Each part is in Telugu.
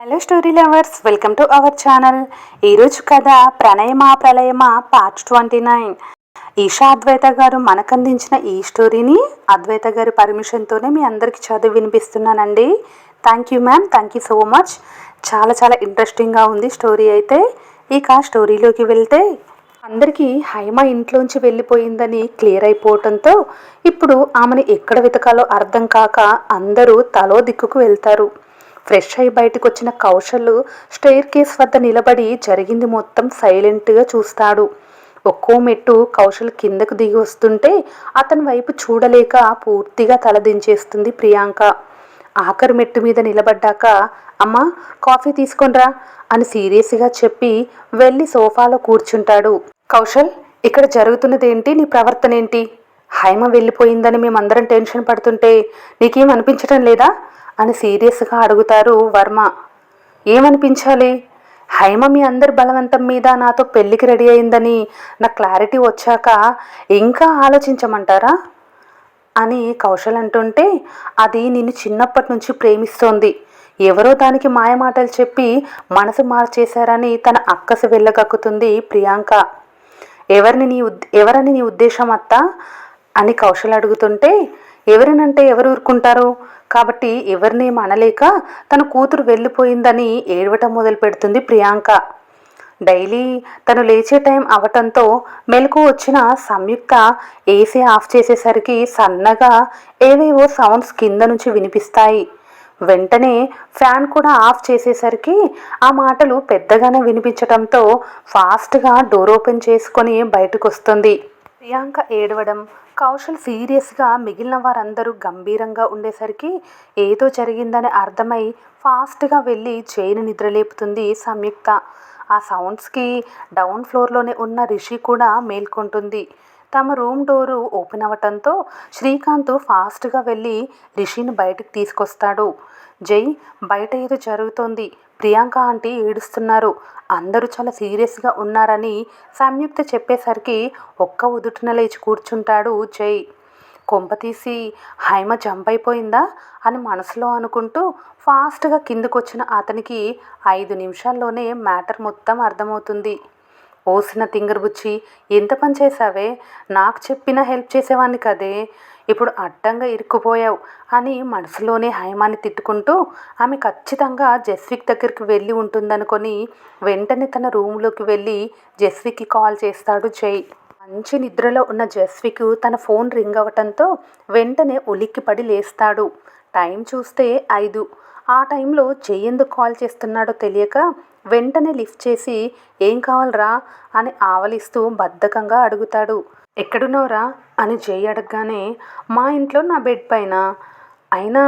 Hello story lovers, welcome to our channel. ఈరోజు కథ ప్రణయమా ప్రళయమా పార్ట్ 29. ఈషా అద్వైత గారు మనకు అందించిన ఈ స్టోరీని అద్వైత గారి పర్మిషన్తోనే మీ అందరికీ చదివి వినిపిస్తున్నానండి. Thank you ma'am, thank you so much. చాలా ఇంట్రెస్టింగ్గా ఉంది స్టోరీ అయితే. ఇక స్టోరీలోకి వెళ్తే, అందరికీ హైమ ఇంట్లోంచి వెళ్ళిపోయిందని క్లియర్ అయిపోవటంతో ఇప్పుడు ఆమెను ఎక్కడ వెతకాలో అర్థం కాక అందరూ తలో దిక్కుకు వెళ్తారు. ఫ్రెష్ అయి బయటకు వచ్చిన కౌశల్ స్టెయిర్ కేస్ వద్ద నిలబడి జరిగింది మొత్తం సైలెంట్గా చూస్తాడు. ఒక్కో మెట్టు కౌశల్ కిందకు దిగి వస్తుంటే అతని వైపు చూడలేక పూర్తిగా తలదించేస్తుంది ప్రియాంక. ఆఖరి మెట్టు మీద నిలబడ్డాక, అమ్మా కాఫీ తీసుకొనిరా అని సీరియస్గా చెప్పి వెళ్ళి సోఫాలో కూర్చుంటాడు. కౌశల్, ఇక్కడ జరుగుతున్నదేంటి? నీ ప్రవర్తన ఏంటి? హైమ వెళ్ళిపోయిందని మేమందరం టెన్షన్ పడుతుంటే నీకేం అనిపించటం లేదా అని సీరియస్గా అడుగుతారు వర్మ. ఏమనిపించాలి? హైమ మీ అందరి బలవంతం మీద నాతో పెళ్ళికి రెడీ అయిందని నాకు క్లారిటీ వచ్చాక ఇంకా ఆలోచించమంటారా అని కౌశల్ అంటుంటే, అది నిన్ను చిన్నప్పటి నుంచి ప్రేమిస్తోంది. ఎవరో దానికి మాయమాటలు చెప్పి మనసు మార్చేశారని తన అక్కసు వెళ్ళగక్కుతుంది ప్రియాంక. ఎవరని నీ ఉద్దేశం అత్తా అని కౌశల్ అడుగుతుంటే, ఎవరినంటే ఎవరు ఊరుకుంటారు కాబట్టి ఎవరిని అనలేక తన కూతురు వెళ్ళిపోయిందని ఏడవటం మొదలు పెడుతుంది ప్రియాంక. డైలీ తను లేచే టైం అవటంతో మెలకు వచ్చిన సంయుక్త ఏసీ ఆఫ్ చేసేసరికి సన్నగా ఏవేవో సౌండ్స్ కింద నుంచి వినిపిస్తాయి. వెంటనే ఫ్యాన్ కూడా ఆఫ్ చేసేసరికి ఆ మాటలు పెద్దగానే వినిపించటంతో ఫాస్ట్గా డోర్ ఓపెన్ చేసుకొని బయటకు వస్తుంది. ప్రియాంక ఏడవడం, కౌశల్ సీరియస్గా, మిగిలిన వారందరూ గంభీరంగా ఉండేసరికి ఏదో జరిగిందని అర్థమై ఫాస్ట్గా వెళ్ళి జైను నిద్రలేపుతుంది సంయుక్త. ఆ సౌండ్స్కి డౌన్ ఫ్లోర్లోనే ఉన్న రిషి కూడా మేల్కొంటుంది. తమ రూమ్ డోరు ఓపెన్ అవ్వటంతో శ్రీకాంత్ ఫాస్ట్గా వెళ్ళి రిషిని బయటికి తీసుకొస్తాడు. జై, బయట ఏదో జరుగుతోంది, ప్రియాంక ఆంటీ ఏడుస్తున్నారు, అందరూ చాలా సీరియస్గా ఉన్నారని సంయుక్త చెప్పేసరికి ఒక్క ఉదుటున లేచి కూర్చుంటాడు జై. కొంపతీసి హైమ జంప్ అయిపోయిందా అని మనసులో అనుకుంటూ ఫాస్ట్గా కిందకొచ్చిన అతనికి 5 నిమిషాల్లోనే మ్యాటర్ మొత్తం అర్థమవుతుంది. ఓసిన తింగరబుచ్చి, ఎంత పని చేశావే, నాకు చెప్పినా హెల్ప్ చేసేవాడిని కదే, ఇప్పుడు అడ్డంగా ఇరుక్కుపోయావు అని మనసులోనే హైమాని తిట్టుకుంటూ ఆమె ఖచ్చితంగా జస్విక్ దగ్గరికి వెళ్ళి ఉంటుందనుకొని వెంటనే తన రూమ్లోకి వెళ్ళి జస్విక్కి కాల్ చేస్తాడు జై. మంచి నిద్రలో ఉన్న జస్విక్ తన ఫోన్ రింగ్ అవ్వటంతో వెంటనే ఉలిక్కిపడి లేస్తాడు. టైం చూస్తే 5. ఆ టైంలో జై ఎందుకు కాల్ చేస్తున్నాడో తెలియక వెంటనే లిఫ్ట్ చేసి, ఏం కావాలరా అని ఆవలిస్తూ బద్ధకంగా అడుగుతాడు. ఎక్కడున్నావురా అని జై అడగగానే, మా ఇంట్లో నా బెడ్ పైన. అయినా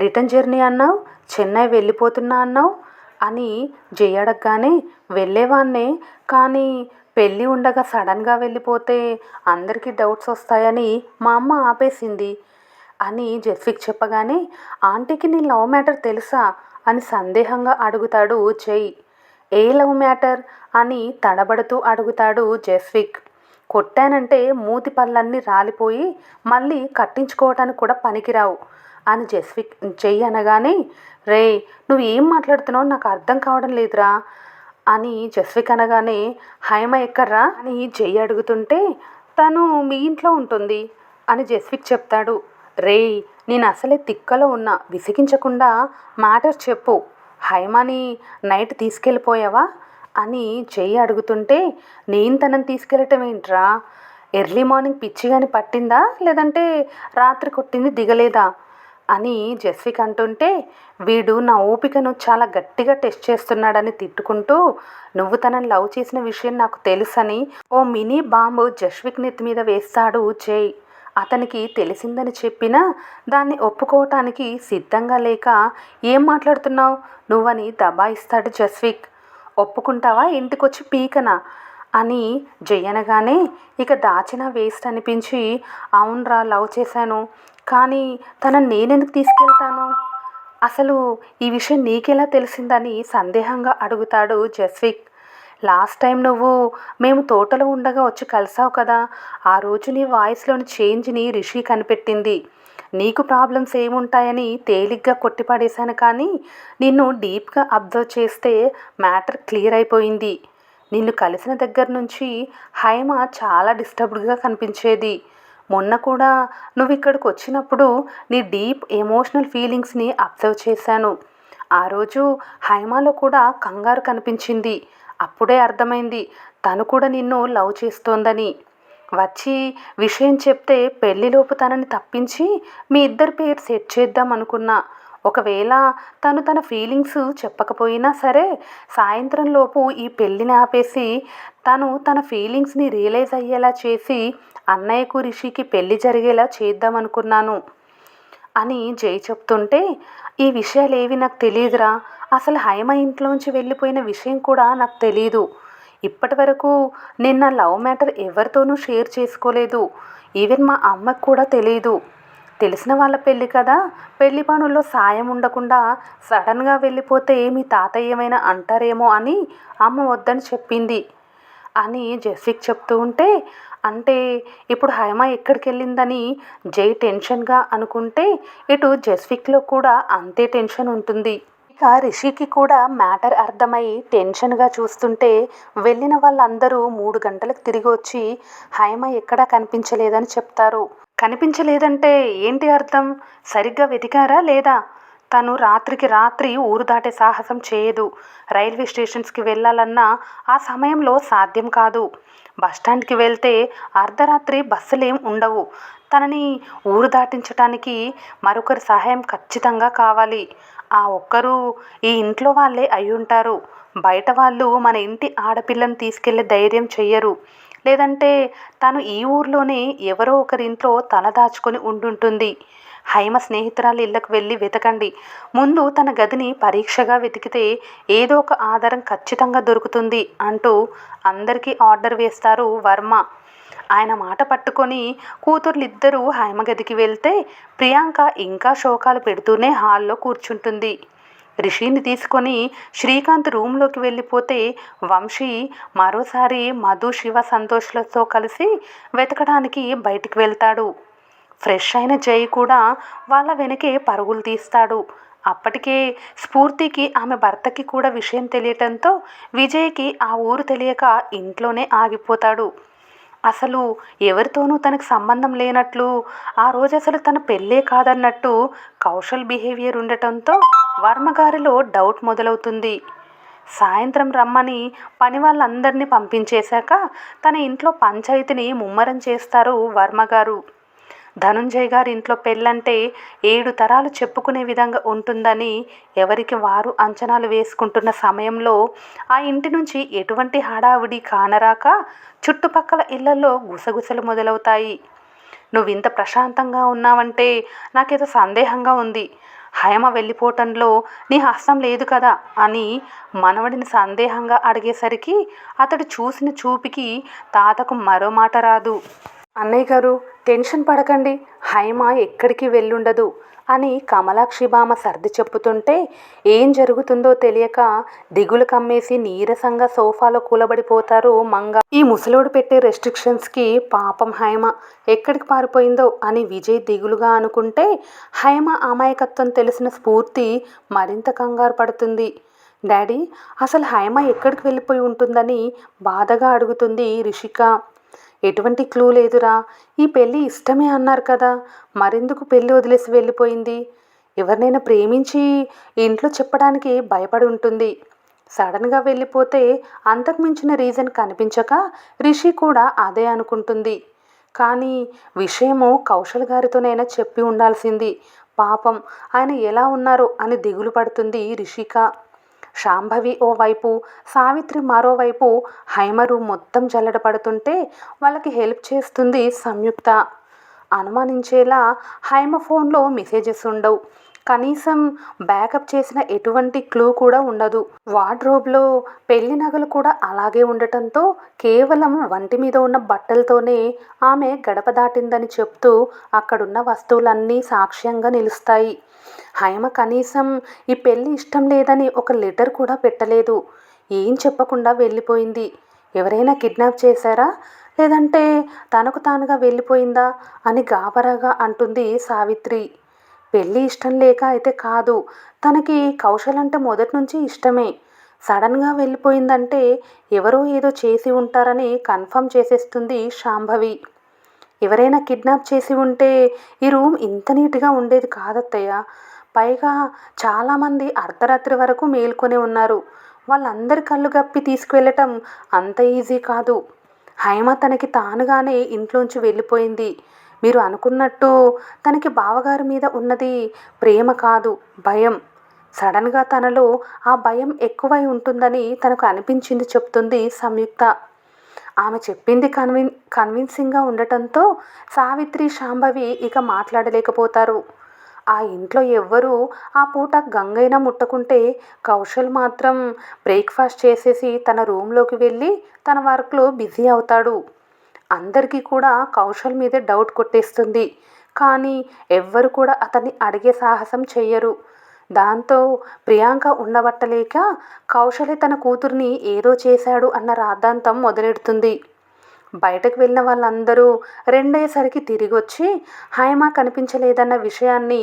రిటర్న్ జర్నీ అన్నావు, చెన్నై వెళ్ళిపోతున్నా అన్నావు అని జై అడగగానే, వెళ్ళేవాన్నే, కానీ పెళ్ళి ఉండగా సడన్గా వెళ్ళిపోతే అందరికీ డౌట్స్ వస్తాయని మా అమ్మ ఆపేసింది అని జస్విక్ చెప్పగానే, ఆంటీకి నీ లవ్ మ్యాటర్ తెలుసా అని సందేహంగా అడుగుతాడు జై. ఏ లవ్ మ్యాటర్ అని తడబడుతూ అడుగుతాడు జస్విక్. కొట్టానంటే మూతి పళ్ళన్నీ రాలిపోయి మళ్ళీ కట్టించుకోవటానికి కూడా పనికిరావు అని జై అనగానే, రే నువ్వు ఏం మాట్లాడుతున్నావు నాకు అర్థం కావడం లేదురా అని జస్విక్ అనగానే, హైమ ఎక్కడ్రా అని జై అడుగుతుంటే, తను మీ ఇంట్లో ఉంటుంది అని జస్విక్ చెప్తాడు. రే, నేను అసలే తిక్కలో ఉన్నా, విసిగించకుండా మ్యాటర్ చెప్పు, హైమాని నైట్ తీసుకెళ్ళిపోయావా అని జై అడుగుతుంటే, నేను తనని తీసుకెళ్ళటం ఏంట్రా, ఎర్లీ మార్నింగ్ పిచ్చిగాని పట్టిందా లేదంటే రాత్రి కొట్టింది దిగలేదా అని జస్విక్ అంటుంటే, వీడు నా ఓపికను చాలా గట్టిగా టెస్ట్ చేస్తున్నాడని తిట్టుకుంటూ, నువ్వు తనని లవ్ చేసిన విషయం నాకు తెలుసని ఓ మినీ బాంబు జస్విక్ నెత్తి మీద వేస్తాడు జై. అతనికి తెలిసిందని చెప్పినా దాన్ని ఒప్పుకోవటానికి సిద్ధంగా లేక, ఏం మాట్లాడుతున్నావు నువ్వని దబాయిస్తాడు జస్విక్. ఒప్పుకుంటావా ఇంటికొచ్చి పీకనా అని జై అనగానే, ఇక దాచిన వేస్ట్ అనిపించి, అవునరా లవ్ చేశాను, కానీ తనని నేనెందుకు తీసుకెళ్తాను, అసలు ఈ విషయం నీకెలా తెలిసిందని సందేహంగా అడుగుతాడు జస్విక్. లాస్ట్ టైం నువ్వు మేము తోటలో ఉండగా వచ్చి కలిసావు కదా, ఆ రోజు నీ వాయిస్లోని చేంజ్ని రిషి కనిపెట్టింది. నీకు ప్రాబ్లమ్స్ ఏముంటాయని తేలిగ్గా కొట్టిపడేశాను, కానీ నిన్ను డీప్గా అబ్జర్వ్ చేస్తే మ్యాటర్ క్లియర్ అయిపోయింది. నిన్ను కలిసిన దగ్గర నుంచి హైమ చాలా డిస్టర్బ్డ్గా కనిపించేది. మొన్న కూడా నువ్వు ఇక్కడికి వచ్చినప్పుడు నీ డీప్ ఎమోషనల్ ఫీలింగ్స్ని అబ్జర్వ్ చేశాను. ఆ రోజు హైమాలో కూడా కంగారు కనిపించింది. అప్పుడే అర్థమైంది తను కూడా నిన్ను లవ్ చేస్తోందని. వచ్చి విషయం చెప్తే పెళ్లిలోపు తనని తప్పించి మీ ఇద్దరి పేరు సెట్ చేద్దాం అనుకున్నా. ఒకవేళ తను తన ఫీలింగ్స్ చెప్పకపోయినా సరే సాయంత్రంలోపు ఈ పెళ్ళిని ఆపేసి తను తన ఫీలింగ్స్ని రియలైజ్ అయ్యేలా చేసి అన్నయ్యకు రిషికి పెళ్లి జరిగేలా చేద్దామనుకున్నాను అని జై చెప్తుంటే, ఈ విషయాలేవి నాకు తెలియదురా, అసలు హైమ ఇంట్లోంచి వెళ్ళిపోయిన విషయం కూడా నాకు తెలీదు. ఇప్పటి వరకు నేను నా లవ్ మ్యాటర్ ఎవరితోనూ షేర్ చేసుకోలేదు. ఈవెన్ మా అమ్మకు కూడా తెలీదు. తెలిసిన వాళ్ళ పెళ్ళి కదా, పెళ్లి పనుల్లో సాయం ఉండకుండా సడన్గా వెళ్ళిపోతే మీ తాతయ్య ఏమైనా అంటారేమో అని అమ్మ వద్దని చెప్పింది అని జస్విక్ చెప్తూ ఉంటే, అంటే ఇప్పుడు హైమ ఎక్కడికి వెళ్ళిందని జై టెన్షన్గా అనుకుంటే ఇటు జస్విక్లో కూడా అంతే టెన్షన్ ఉంటుంది. ఇక రిషికి కూడా మ్యాటర్ అర్థమై టెన్షన్గా చూస్తుంటే వెళ్ళిన వాళ్ళందరూ 3 గంటలకు తిరిగి వచ్చి హైమ ఎక్కడా కనిపించలేదని చెప్తారు. కనిపించలేదంటే ఏంటి అర్థం? సరిగ్గా వెతికారా లేదా? తను రాత్రికి రాత్రి ఊరు దాటే సాహసం చేయదు. రైల్వే స్టేషన్స్కి వెళ్ళాలన్నా ఆ సమయంలో సాధ్యం కాదు. బస్టాండ్కి వెళ్తే అర్ధరాత్రి బస్సులేం ఉండవు. తనని ఊరు దాటించటానికి మరొకరి సహాయం ఖచ్చితంగా కావాలి. ఆ ఒక్కరు ఈ ఇంట్లో వాళ్ళే అయ్యుంటారు. బయట వాళ్ళు మన ఇంటి ఆడపిల్లను తీసుకెళ్లే ధైర్యం చెయ్యరు. లేదంటే తను ఈ ఊర్లోనే ఎవరో ఒకరింట్లో తల దాచుకొని ఉండుంటుంది. హైమ స్నేహితురాలు ఇళ్ళకు వెళ్ళి వెతకండి. ముందు తన గదిని పరీక్షగా వెతికితే ఏదో ఒక ఆధారం ఖచ్చితంగా దొరుకుతుంది అంటూ అందరికీ ఆర్డర్ వేస్తారు వర్మ. ఆయన మాట పట్టుకొని కూతుర్లిద్దరూ హైమ గదికి వెళ్తే ప్రియాంక ఇంకా శోకాలు పెడుతూనే హాల్లో కూర్చుంటుంది. రిషిని తీసుకొని శ్రీకాంత్ రూమ్లోకి వెళ్ళిపోతే వంశీ మరోసారి మధు, శివ, సంతోష్లతో కలిసి వెతకడానికి బయటికి వెళ్తాడు. ఫ్రెష్ అయిన జై కూడా వాళ్ళ వెనకే పరుగులు తీస్తాడు. అప్పటికే స్ఫూర్తికి ఆమె భర్తకి కూడా విషయం తెలియటంతో విజయ్కి ఆ ఊరు తెలియక ఇంట్లోనే ఆగిపోతాడు. అసలు ఎవరితోనూ తనకు సంబంధం లేనట్లు, ఆ రోజు అసలు తన పెళ్ళే కాదన్నట్టు కౌశల్ బిహేవియర్ ఉండటంతో వర్మగారిలో డౌట్ మొదలవుతుంది. సాయంత్రం రమ్మని పని వాళ్ళందరినీ పంపించేశాక తన ఇంట్లో పంచాయతీని ముమ్మరం చేస్తారు వర్మగారు. ధనుంజయ్ గారి ఇంట్లో పెళ్ళంటే 7 తరాలు చెప్పుకునే విధంగా ఉంటుందని ఎవరికి వారు అంచనాలు వేసుకుంటున్న సమయంలో ఆ ఇంటి నుంచి ఎటువంటి హడావుడి కానరాక చుట్టుపక్కల ఇళ్లలో గుసగుసలు మొదలవుతాయి. నువ్వింత ప్రశాంతంగా ఉన్నావంటే నాకేదో సందేహంగా ఉంది. హైమ వెళ్ళిపోవటంలో నీ హస్తం లేదు కదా అని మనవడిని సందేహంగా అడిగేసరికి అతడు చూసిన చూపుకి తాతకు మరో మాట రాదు. అన్నయ్య గారు, టెన్షన్ పడకండి, హైమ ఎక్కడికి వెళ్ళుండదు అని కమలాక్షి బామ సర్ది చెప్పుతుంటే ఏం జరుగుతుందో తెలియక దిగులు కమ్మేసి నీరసంగా సోఫాలో కూలబడిపోతారు మంగ. ఈ ముసలోడు పెట్టే రెస్ట్రిక్షన్స్కి పాపం హైమ ఎక్కడికి పారిపోయిందో అని విజయ్ దిగులుగా అనుకుంటే హైమ అమాయకత్వం తెలిసిన స్ఫూర్తి మరింత కంగారు పడుతుంది. డాడీ, అసలు హైమ ఎక్కడికి వెళ్ళిపోయి ఉంటుందని బాధగా అడుగుతుంది రిషిక. ఎటువంటి క్లూ లేదురా, ఈ పెళ్ళి ఇష్టమే అన్నారు కదా, మరెందుకు పెళ్ళి వదిలేసి వెళ్ళిపోయింది? ఎవరినైనా ప్రేమించి ఇంట్లో చెప్పడానికి భయపడి ఉంటుంది. సడన్గా వెళ్ళిపోతే అంతకుమించిన రీజన్ కనిపించక రిషి కూడా అదే అనుకుంటుంది. కానీ విషయము కౌశల్ గారితోనైనా చెప్పి ఉండాల్సింది. పాపం ఆయన ఎలా ఉన్నారో అని దిగులు పడుతుంది రిషిక. శాంభవి ఓవైపు, సావిత్రి మరోవైపు హైమరు మొత్తం జల్లెడ పడుతుంటే వాళ్ళకి హెల్ప్ చేస్తుంది సంయుక్త. అనుమానించేలా హైమ ఫోన్లో మెసేజెస్ ఉండవు. కనీసం బ్యాకప్ చేసిన ఎటువంటి క్లూ కూడా ఉండదు. వార్డ్రోబ్లో పెళ్లి నగలు కూడా అలాగే ఉండటంతో కేవలం వంటి మీద ఉన్న బట్టలతోనే ఆమె గడప దాటిందని చెప్తూ అక్కడున్న వస్తువులన్నీ సాక్ష్యంగా నిలుస్తాయి. హైమ కనీసం ఈ పెళ్ళి ఇష్టం లేదని ఒక లెటర్ కూడా పెట్టలేదు. ఏం చెప్పకుండా వెళ్ళిపోయింది. ఎవరైనా కిడ్నాప్ చేశారా? లేదంటే తనకు తానుగా వెళ్ళిపోయిందా అని గాబరాగా అంటుంది సావిత్రి. పెళ్ళి ఇష్టం లేక అయితే కాదు, తనకి కౌశల్ అంటే మొదటి నుంచి ఇష్టమే. సడన్గా వెళ్ళిపోయిందంటే ఎవరో ఏదో చేసి ఉంటారని కన్ఫర్మ్ చేసేస్తుంది శాంభవి. ఎవరైనా కిడ్నాప్ చేసి ఉంటే ఈ రూమ్ ఇంత నీట్గా ఉండేది కాదత్తయ్య. పైగా చాలామంది అర్ధరాత్రి వరకు మేల్కొని ఉన్నారు. వాళ్ళందరి కళ్ళు గప్పి తీసుకువెళ్ళటం అంత ఈజీ కాదు. హైమ తనకి తానుగానే ఇంట్లోంచి వెళ్ళిపోయింది. మీరు అనుకున్నట్టు తనకి బావగారి మీద ఉన్నది ప్రేమ కాదు, భయం. సడన్గా తనలో ఆ భయం ఎక్కువై ఉంటుందని తనకు అనిపించింది చెప్తుంది సంయుక్త. ఆమె చెప్పింది కన్విన్సింగ్గా ఉండటంతో సావిత్రి, శాంభవి ఇక మాట్లాడలేకపోతారు. ఆ ఇంట్లో ఎవ్వరూ ఆ పూట గంగైనా ముట్టకుంటే కౌశల్ మాత్రం బ్రేక్ఫాస్ట్ చేసేసి తన రూమ్లోకి వెళ్ళి తన వర్క్లో బిజీ అవుతాడు. అందరికీ కూడా కౌశల్ మీదే డౌట్ కొట్టేస్తుంది. కానీ ఎవ్వరు కూడా అతన్ని అడిగే సాహసం చెయ్యరు. దాంతో ప్రియాంక ఉండబట్టలేక కౌశలే తన కూతుర్ని ఏదో చేశాడు అన్న రాద్ధాంతం మొదలెడుతుంది. బయటకు వెళ్ళిన వాళ్ళందరూ రెండేసరికి తిరిగొచ్చి హైమ కనిపించలేదన్న విషయాన్ని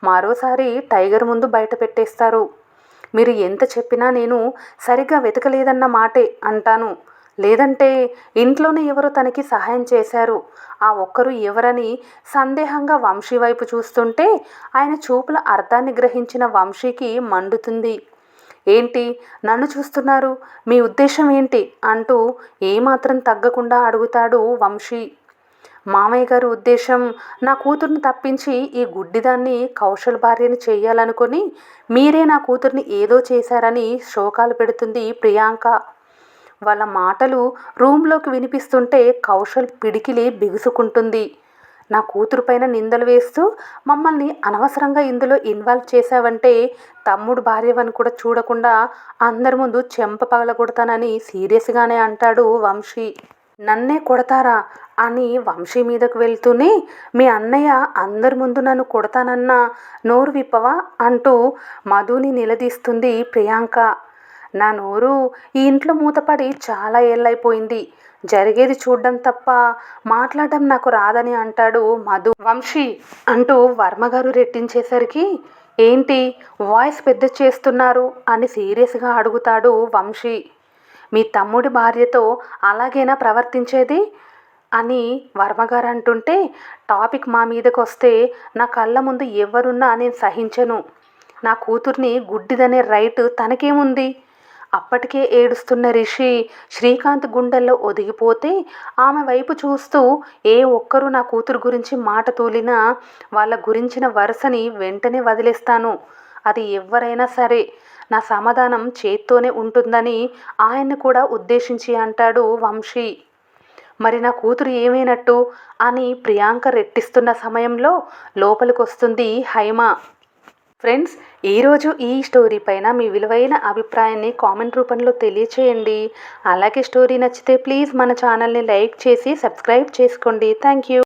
మరోసారి టైగర్ ముందు బయట పెట్టేస్తారు. మీరు ఎంత చెప్పినా నేను సరిగ్గా వెతకలేదన్న మాటే అంటాను. లేదంటే ఇంట్లోనే ఎవరో తనకి సహాయం చేశారు. ఆ ఒక్కరు ఎవరని సందేహంగా వంశీ వైపు చూస్తుంటే ఆయన చూపుల అర్థాన్ని గ్రహించిన వంశీకి మండుతుంది. ఏంటి నన్ను చూస్తున్నారు, మీ ఉద్దేశం ఏంటి అంటూ ఏమాత్రం తగ్గకుండా అడుగుతాడు వంశీ. మామయ్య గారి ఉద్దేశం నా కూతుర్ని తప్పించి ఈ గుడ్డిదాన్ని కౌశల్ భార్యని చెయ్యాలనుకొని మీరే నా కూతుర్ని ఏదో చేశారని శోకాలు పెడుతుంది ప్రియాంక. వాళ్ళ మాటలు రూమ్లోకి వినిపిస్తుంటే కౌశల్ పిడికిలి బిగుసుకుంటుంది. నా కూతురు పైన నిందలు వేస్తూ మమ్మల్ని అనవసరంగా ఇందులో ఇన్వాల్వ్ చేశావంటే తమ్ముడు భార్యవని కూడా చూడకుండా అందరి ముందు చెంప పగలగొడతానని సీరియస్గానే అంటాడు వంశీ. నన్నే కొడతారా అని వంశీ మీదకు వెళ్తూనే మీ అన్నయ్య అందరి ముందు నన్ను కొడతానన్నా నోరు విప్పవా అంటూ మధుని నిలదీస్తుంది ప్రియాంక. నా నోరు ఈ ఇంట్లో మూతపడి చాలా ఏళ్ళైపోయింది. జరిగేది చూడడం తప్ప మాట్లాడడం నాకు రాదని అంటాడు మధు. వంశీ అంటూ వర్మగారు రెట్టించేసరికి ఏంటి వాయిస్ పెద్ద చేస్తున్నారు అని సీరియస్గా అడుగుతాడు వంశీ. మీ తమ్ముడి భార్యతో అలాగేనా ప్రవర్తించేది అని వర్మగారు అంటుంటే టాపిక్ మా మీదకి వస్తే నా కళ్ళ ముందు ఎవరున్నా నేను సహించను. నా కూతుర్ని గుడ్డిదనే రైట్ తనకేముంది? అప్పటికే ఏడుస్తున్న రిషి శ్రీకాంత్ గుండెల్లో ఒదిగిపోతే ఆమె వైపు చూస్తూ ఏ ఒక్కరూ నా కూతురు గురించి మాట తూలినా వాళ్ళ గురించిన వరుసని వెంటనే వదిలేస్తాను. అది ఎవరైనా సరే నా సమాధానం చేత్తోనే ఉంటుందని ఆయన్ని కూడా ఉద్దేశించి అంటాడు వంశీ. మరి నా కూతురు ఏమైనట్టు అని ప్రియాంక రెట్టిస్తున్న సమయంలో లోపలికొస్తుంది హైమ. ఫ్రెండ్స్, ఈరోజు ఈ స్టోరీ పైన మీ విలువైన అభిప్రాయాన్ని కామెంట్ రూపంలో తెలియచేయండి. అలాగే స్టోరీ నచ్చితే ప్లీజ్ మన ఛానల్ని లైక్ చేసి సబ్స్క్రైబ్ చేసుకోండి. Thank you.